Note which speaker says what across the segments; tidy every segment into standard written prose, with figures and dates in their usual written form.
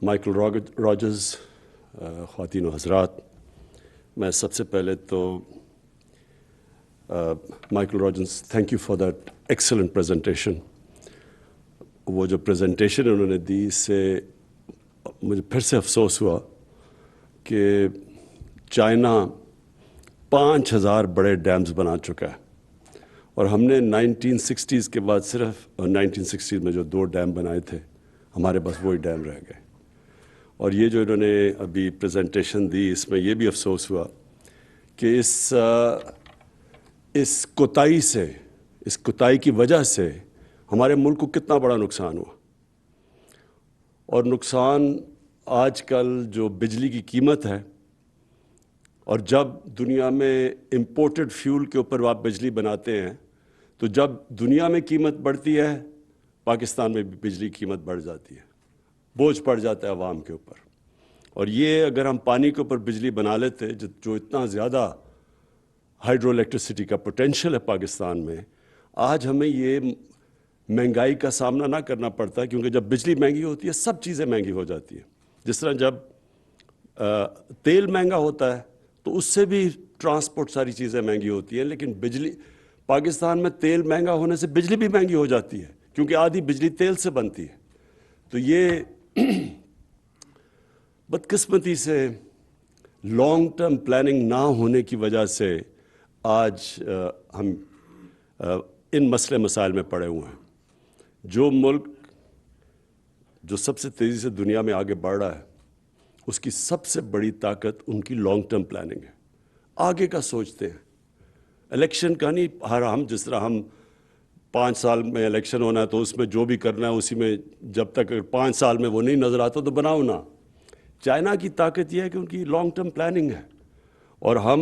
Speaker 1: Michael Rogers, خواتین و حضرات، میں سب سے پہلے تو Michael Rogers thank you for that excellent presentation. وہ جو پریزنٹیشن انہوں نے دی، اس سے مجھے پھر سے افسوس ہوا کہ چائنا 5000 بڑے ڈیمز بنا چکا ہے اور ہم نے 1960s کے بعد صرف 1960s میں جو 2 ڈیم بنائے تھے، ہمارے پاس وہی ڈیم رہ گئے. اور یہ جو انہوں نے ابھی پریزنٹیشن دی، اس میں یہ بھی افسوس ہوا کہ اس کوتاہی سے، اس کوتاہی کی وجہ سے ہمارے ملک کو کتنا بڑا نقصان ہوا. اور نقصان آج کل جو بجلی کی قیمت ہے، اور جب دنیا میں امپورٹڈ فیول کے اوپر آپ بجلی بناتے ہیں تو جب دنیا میں قیمت بڑھتی ہے، پاکستان میں بھی بجلی کی قیمت بڑھ جاتی ہے، بوجھ پڑ جاتا ہے عوام کے اوپر. اور یہ اگر ہم پانی کے اوپر بجلی بنا لیتے، جو اتنا زیادہ ہائیڈرو الیکٹریسٹی کا پوٹینشیل ہے پاکستان میں، آج ہمیں یہ مہنگائی کا سامنا نہ کرنا پڑتا، کیونکہ جب بجلی مہنگی ہوتی ہے سب چیزیں مہنگی ہو جاتی ہیں. جس طرح جب تیل مہنگا ہوتا ہے تو اس سے بھی ٹرانسپورٹ ساری چیزیں مہنگی ہوتی ہیں، لیکن بجلی پاکستان میں تیل مہنگا ہونے سے بجلی بھی مہنگی ہو جاتی ہے، کیونکہ آدھی بجلی تیل سے بنتی ہے. تو یہ بدقسمتی سے لانگ ٹرم پلاننگ نہ ہونے کی وجہ سے آج ہم ان مسائل میں پڑے ہوئے ہیں. جو ملک جو سب سے تیزی سے دنیا میں آگے بڑھ رہا ہے، اس کی سب سے بڑی طاقت ان کی لانگ ٹرم پلاننگ ہے. آگے کا سوچتے ہیں، الیکشن کا نہیں. ہم جس طرح ہم 5 سال میں الیکشن ہونا ہے تو اس میں جو بھی کرنا ہے اسی میں، جب تک 5 سال میں وہ نہیں نظر آتا تو بناؤ نا. چائنا کی طاقت یہ ہے کہ ان کی لانگ ٹرم پلاننگ ہے. اور ہم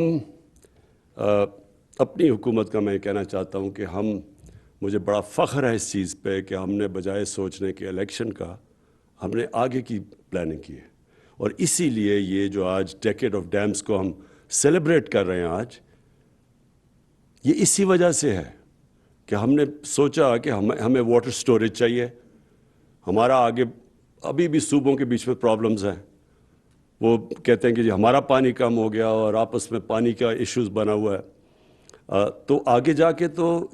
Speaker 1: اپنی حکومت کا میں کہنا چاہتا ہوں کہ مجھے بڑا فخر ہے اس چیز پہ کہ ہم نے بجائے سوچنے کے الیکشن کا، ہم نے آگے کی پلاننگ کی ہے. اور اسی لیے یہ جو آج ڈیکیڈ آف ڈیمز کو ہم سیلیبریٹ کر رہے ہیں آج، یہ اسی وجہ سے ہے کہ ہم نے سوچا کہ ہمیں واٹر سٹوریج چاہیے. ہمارا آگے ابھی بھی صوبوں کے بیچ میں پرابلمز ہیں. وہ کہتے ہیں کہ جی ہمارا پانی کم ہو گیا اور آپس میں پانی کا ایشوز بنا ہوا ہے. تو آگے جا کے تو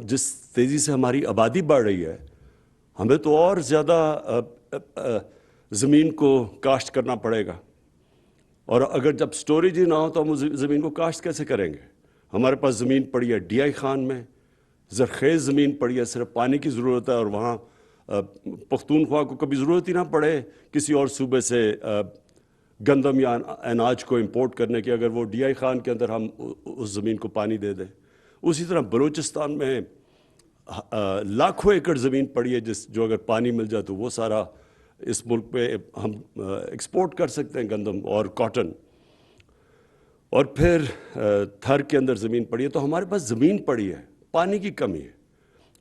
Speaker 1: جس تیزی سے ہماری آبادی بڑھ رہی ہے، ہمیں تو اور زیادہ زمین کو کاشت کرنا پڑے گا. اور اگر جب سٹوریج ہی نہ ہو تو ہم زمین کو کاشت کیسے کریں گے؟ ہمارے پاس زمین پڑی ہے ڈی آئی خان میں، زرخیز زمین پڑی ہے، صرف پانی کی ضرورت ہے. اور وہاں پختونخوا کو کبھی ضرورت ہی نہ پڑے کسی اور صوبے سے گندم یا اناج کو امپورٹ کرنے کی، اگر وہ ڈی آئی خان کے اندر ہم اس زمین کو پانی دے دیں. اسی طرح بلوچستان میں لاکھوں ایکڑ زمین پڑی ہے جو اگر پانی مل جائے تو وہ سارا اس ملک پہ ہم ایکسپورٹ کر سکتے ہیں، گندم اور کاٹن. اور پھر تھر کے اندر زمین پڑی ہے. تو ہمارے پاس زمین پڑی ہے، پانی کی کمی ہے.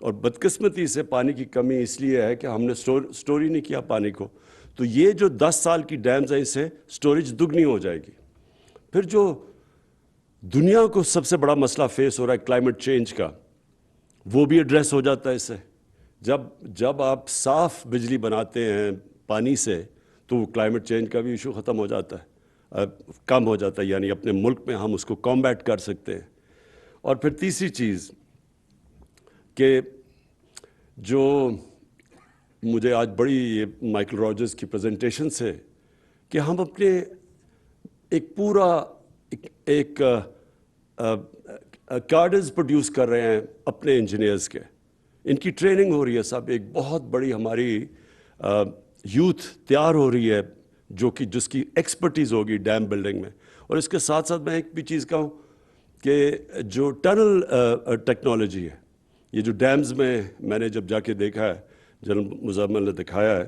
Speaker 1: اور بدقسمتی سے پانی کی کمی اس لیے ہے کہ ہم نے سٹور ہی نہیں کیا پانی کو. تو یہ جو 10 سال کی ڈیمز ہیں، اس سے سٹوریج دگنی ہو جائے گی. پھر جو دنیا کو سب سے بڑا مسئلہ فیس ہو رہا ہے کلائمیٹ چینج کا، وہ بھی ایڈریس ہو جاتا ہے اس سے. جب آپ صاف بجلی بناتے ہیں پانی سے تو کلائمیٹ چینج کا بھی ایشو ختم ہو جاتا ہے، کم ہو جاتا ہے. یعنی اپنے ملک میں ہم اس کو کمبیٹ کر سکتے ہیں. اور پھر تیسری چیز کہ جو مجھے آج بڑی مائیکل راجرز کی پریزنٹیشن سے، کہ ہم اپنے ایک پورا ایک کارڈز پروڈیوس کر رہے ہیں اپنے انجینئرز کے. ان کی ٹریننگ ہو رہی ہے سب. ایک بہت بڑی ہماری یوتھ تیار ہو رہی ہے جس کی ایکسپرٹیز ہوگی ڈیم بلڈنگ میں. اور اس کے ساتھ ساتھ میں ایک بھی چیز کہوں کہ جو ٹنل ٹیکنالوجی ہے، یہ جو ڈیمز میں نے جب جا کے دیکھا ہے، جنرل مزمل نے دکھایا ہے،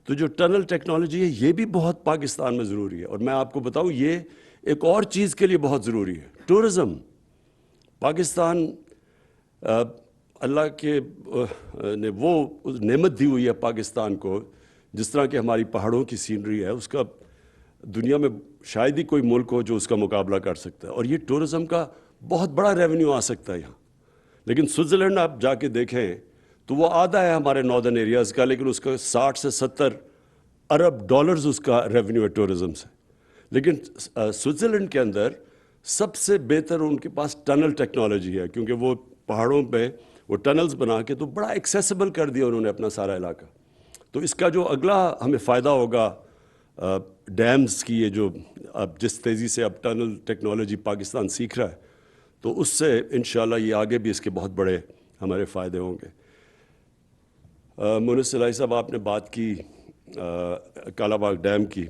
Speaker 1: تو جو ٹنل ٹیکنالوجی ہے یہ بھی بہت پاکستان میں ضروری ہے. اور میں آپ کو بتاؤں یہ ایک اور چیز کے لیے بہت ضروری ہے، ٹورزم. پاکستان اللہ کے نے وہ نعمت دی ہوئی ہے پاکستان کو، جس طرح کہ ہماری پہاڑوں کی سینری ہے، اس کا دنیا میں شاید ہی کوئی ملک ہو جو اس کا مقابلہ کر سکتا ہے. اور یہ ٹورزم کا بہت بڑا ریونیو آ سکتا ہے یہاں. لیکن سوئٹزرلینڈ آپ جا کے دیکھیں تو وہ آدھا ہے ہمارے ناردرن ایریاز کا، لیکن اس کا 60 سے 70 ارب ڈالرز اس کا ریونیو ہے ٹورزم سے. لیکن سوئٹزرلینڈ کے اندر سب سے بہتر ان کے پاس ٹنل ٹیکنالوجی ہے، کیونکہ وہ پہاڑوں پہ وہ ٹنلز بنا کے تو بڑا ایکسیسیبل کر دیا انہوں نے اپنا سارا علاقہ. تو اس کا جو اگلا ہمیں فائدہ ہوگا ڈیمز کی، یہ جو اب جس تیزی سے اب ٹنل ٹیکنالوجی پاکستان سیکھ رہا ہے، تو اس سے انشاءاللہ یہ آگے بھی اس کے بہت بڑے ہمارے فائدے ہوں گے. مونس الہی صاحب، آپ نے بات کی کالا باغ ڈیم کی.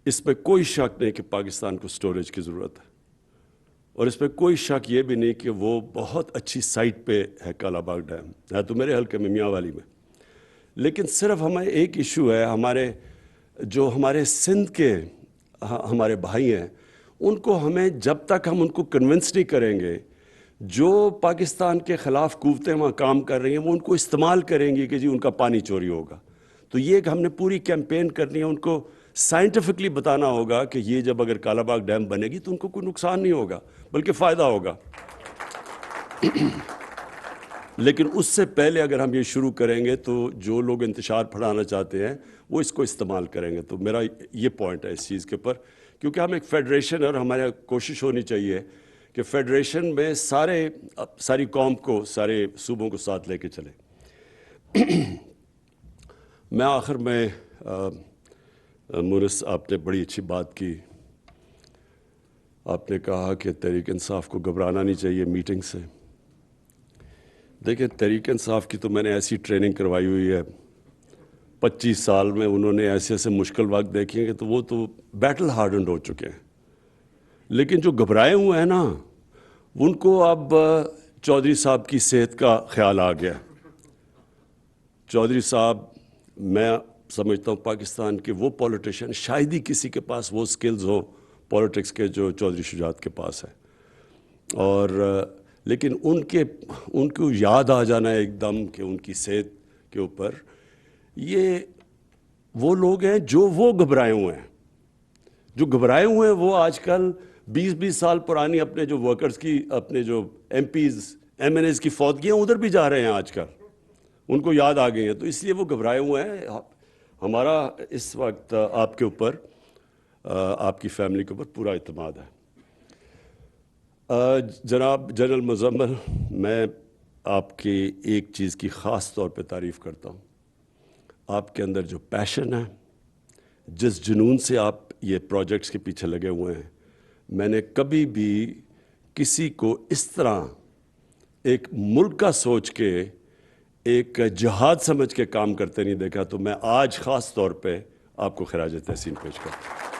Speaker 1: اس پہ کوئی شک نہیں کہ پاکستان کو سٹوریج کی ضرورت ہے، اور اس پہ کوئی شک یہ بھی نہیں کہ وہ بہت اچھی سائٹ پہ ہے کالا باغ ڈیم. ہے تو میرے حلقے میں میاں والی میں، لیکن صرف ہمیں ایک ایشو ہے. ہمارے سندھ کے ہمارے بھائی ہیں، ان کو ہمیں جب تک ہم ان کو کنونس نہیں کریں گے، جو پاکستان کے خلاف قوتیں وہاں کام کر رہی ہیں وہ ان کو استعمال کریں گی کہ جی ان کا پانی چوری ہوگا. تو یہ کہ ہم نے پوری کیمپین کرنی ہے، ان کو سائنٹیفکلی بتانا ہوگا کہ یہ جب اگر کالا باغ ڈیم بنے گی تو ان کو کوئی نقصان نہیں ہوگا بلکہ فائدہ ہوگا. لیکن اس سے پہلے اگر ہم یہ شروع کریں گے تو جو لوگ انتشار پھیلانا چاہتے ہیں وہ اس کو استعمال کریں گے. تو میرا یہ پوائنٹ ہے اس چیز کے اوپر، کیونکہ ہم ایک فیڈریشن ہے اور ہمارا کوشش ہونی چاہیے کہ فیڈریشن میں ساری قوم کو، سارے صوبوں کو ساتھ لے کے چلیں. میں آخر میں مونس، آپ نے بڑی اچھی بات کی. آپ نے کہا کہ تحریک انصاف کو گھبرانا نہیں چاہیے میٹنگ سے. دیکھیں، تحریک انصاف کی تو میں نے ایسی ٹریننگ کروائی ہوئی ہے 25 سال میں. انہوں نے ایسے مشکل وقت دیکھے ہیں کہ تو وہ تو بیٹل ہارڈنڈ ہو چکے ہیں. لیکن جو گھبرائے ہوئے ہیں نا، ان کو اب چودھری صاحب کی صحت کا خیال آ گیا. چودھری صاحب، میں سمجھتا ہوں پاکستان کے وہ پولیٹیشین شاید ہی کسی کے پاس وہ سکلز ہوں پولیٹکس کے جو چودھری شجاعت کے پاس ہے. اور لیکن ان کو یاد آ جانا ہے ایک دم کہ ان کی صحت کے اوپر، یہ وہ لوگ ہیں جو وہ گھبرائے ہوئے ہیں. جو گھبرائے ہوئے ہیں وہ آج کل 20 سال پرانی اپنے جو ورکرز کی، اپنے جو MPs MNAs کی فوتگیاں ادھر بھی جا رہے ہیں آج کل، ان کو یاد آ گئی ہیں. تو اس لیے وہ گھبرائے ہوئے ہیں. ہمارا اس وقت آپ کے اوپر، آپ کی فیملی کے اوپر پورا اعتماد ہے. جناب جنرل مزمل، میں آپ کی ایک چیز کی خاص طور پہ تعریف کرتا ہوں. آپ کے اندر جو پیشن ہے، جس جنون سے آپ یہ پروجیکٹس کے پیچھے لگے ہوئے ہیں، میں نے کبھی بھی کسی کو اس طرح ایک ملک کا سوچ کے، ایک جہاد سمجھ کے کام کرتے نہیں دیکھا. تو میں آج خاص طور پہ آپ کو خراج تحسین پیش کرتا ہوں.